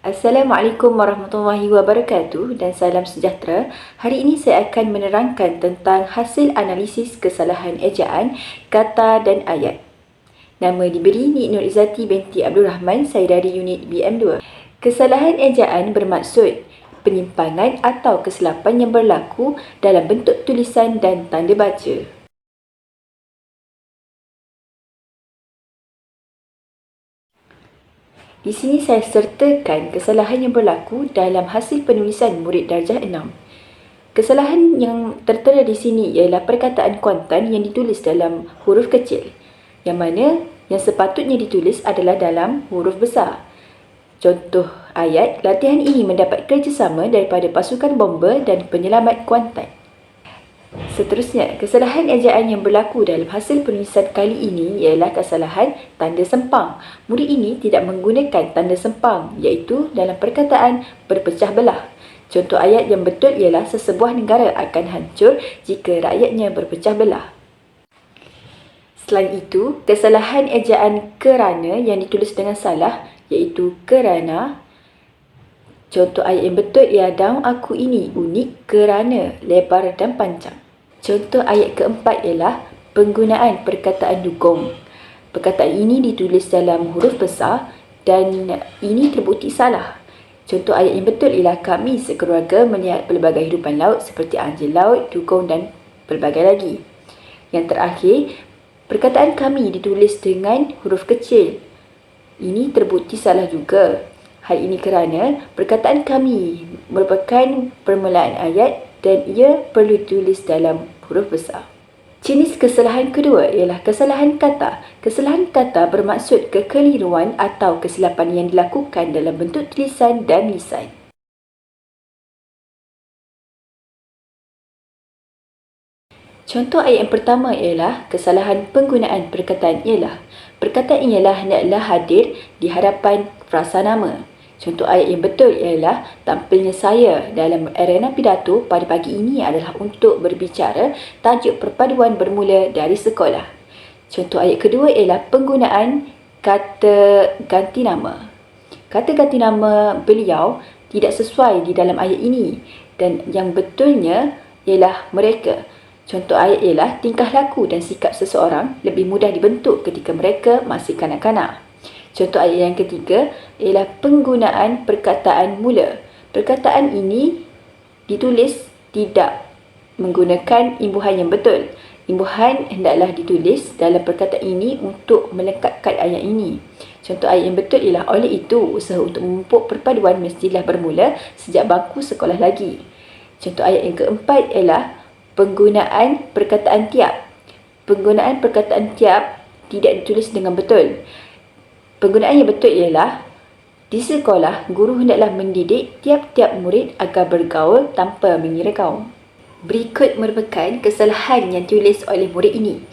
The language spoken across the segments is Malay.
Assalamualaikum warahmatullahi wabarakatuh dan salam sejahtera. Hari ini saya akan menerangkan tentang hasil analisis kesalahan ejaan, kata dan ayat. Nama diberi Nik Nur Izzati binti Abdul Rahman, saya dari unit BM2. Kesalahan ejaan bermaksud penyimpangan atau kesilapan yang berlaku dalam bentuk tulisan dan tanda baca. Di sini saya sertakan kesalahan yang berlaku dalam hasil penulisan murid darjah 6. Kesalahan yang tertera di sini ialah perkataan Kuantan yang ditulis dalam huruf kecil, yang mana yang sepatutnya ditulis adalah dalam huruf besar. Contoh ayat, latihan ini mendapat kerjasama daripada pasukan bomba dan penyelamat Kuantan. Seterusnya, kesalahan ejaan yang berlaku dalam hasil penulisan kali ini ialah kesalahan tanda sempang. Murid ini tidak menggunakan tanda sempang, iaitu dalam perkataan berpecah belah. Contoh ayat yang betul ialah sesebuah negara akan hancur jika rakyatnya berpecah belah. Selain itu, kesalahan ejaan kerana yang ditulis dengan salah, iaitu kerana. Contoh ayat yang betul ialah daun aku ini unik kerana lebar dan panjang. Contoh ayat keempat ialah penggunaan perkataan dukung. Perkataan ini ditulis dalam huruf besar dan ini terbukti salah. Contoh ayat yang betul ialah kami sekeluarga melihat pelbagai hidupan laut seperti anjing laut, dugong dan pelbagai lagi. Yang terakhir, perkataan kami ditulis dengan huruf kecil. Ini terbukti salah juga. Hal ini kerana perkataan kami merupakan permulaan ayat dan ia perlu ditulis dalam huruf besar. Jenis kesalahan kedua ialah kesalahan kata. Kesalahan kata bermaksud kekeliruan atau kesilapan yang dilakukan dalam bentuk tulisan dan lisan. Contoh ayat yang pertama ialah kesalahan penggunaan perkataan ialah. Perkataan ialah hendaklah hadir di hadapan frasa nama. Contoh ayat yang betul ialah tampilnya saya dalam arena pidato pada pagi ini adalah untuk berbicara tajuk perpaduan bermula dari sekolah. Contoh ayat kedua ialah penggunaan kata ganti nama. Kata ganti nama beliau tidak sesuai di dalam ayat ini dan yang betulnya ialah mereka. Contoh ayat ialah tingkah laku dan sikap seseorang lebih mudah dibentuk ketika mereka masih kanak-kanak. Contoh ayat yang ketiga ialah penggunaan perkataan mula. Perkataan ini ditulis tidak menggunakan imbuhan yang betul. Imbuhan hendaklah ditulis dalam perkataan ini untuk melengkapkan ayat ini. Contoh ayat yang betul ialah oleh itu usaha untuk memupuk perpaduan mestilah bermula sejak bangku sekolah lagi. Contoh ayat yang keempat ialah penggunaan perkataan tiap. Penggunaan perkataan tiap tidak ditulis dengan betul. Penggunaan yang betul ialah di sekolah, guru hendaklah mendidik tiap-tiap murid agar bergaul tanpa mengira kaum. Berikut merupakan kesalahan yang ditulis oleh murid ini.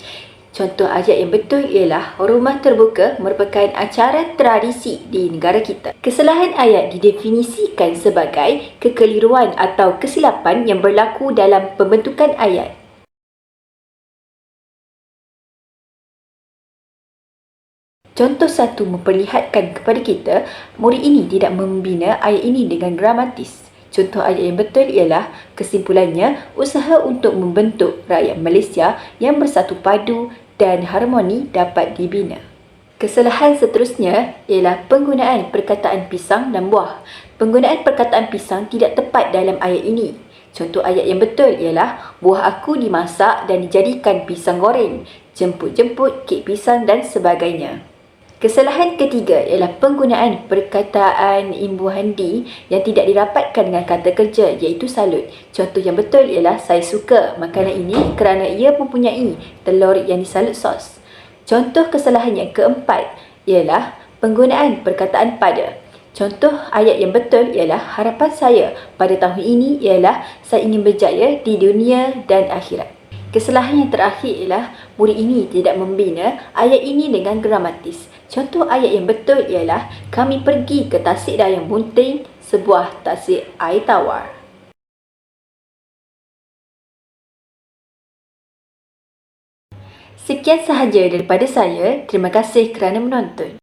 Contoh ayat yang betul ialah rumah terbuka merupakan acara tradisi di negara kita. Kesalahan ayat didefinisikan sebagai kekeliruan atau kesilapan yang berlaku dalam pembentukan ayat. Contoh satu memperlihatkan kepada kita murid ini tidak membina ayat ini dengan gramatis. Contoh ayat yang betul ialah kesimpulannya usaha untuk membentuk rakyat Malaysia yang bersatu padu dan harmoni dapat dibina. Kesalahan seterusnya ialah penggunaan perkataan pisang dan buah. Penggunaan perkataan pisang tidak tepat dalam ayat ini. Contoh ayat yang betul ialah buah aku dimasak dan dijadikan pisang goreng, jemput-jemput kek pisang dan sebagainya. Kesalahan ketiga ialah penggunaan perkataan imbuhan di yang tidak dirapatkan dengan kata kerja iaitu salut. Contoh yang betul ialah saya suka makanan ini kerana ia mempunyai telur yang disalut sos. Contoh kesalahan yang keempat ialah penggunaan perkataan pada. Contoh ayat yang betul ialah harapan saya pada tahun ini ialah saya ingin berjaya di dunia dan akhirat. Kesalahan yang terakhir ialah murid ini tidak membina ayat ini dengan gramatis. Contoh ayat yang betul ialah kami pergi ke Tasik Dayang Bunting, sebuah tasik air tawar. Sekian sahaja daripada saya. Terima kasih kerana menonton.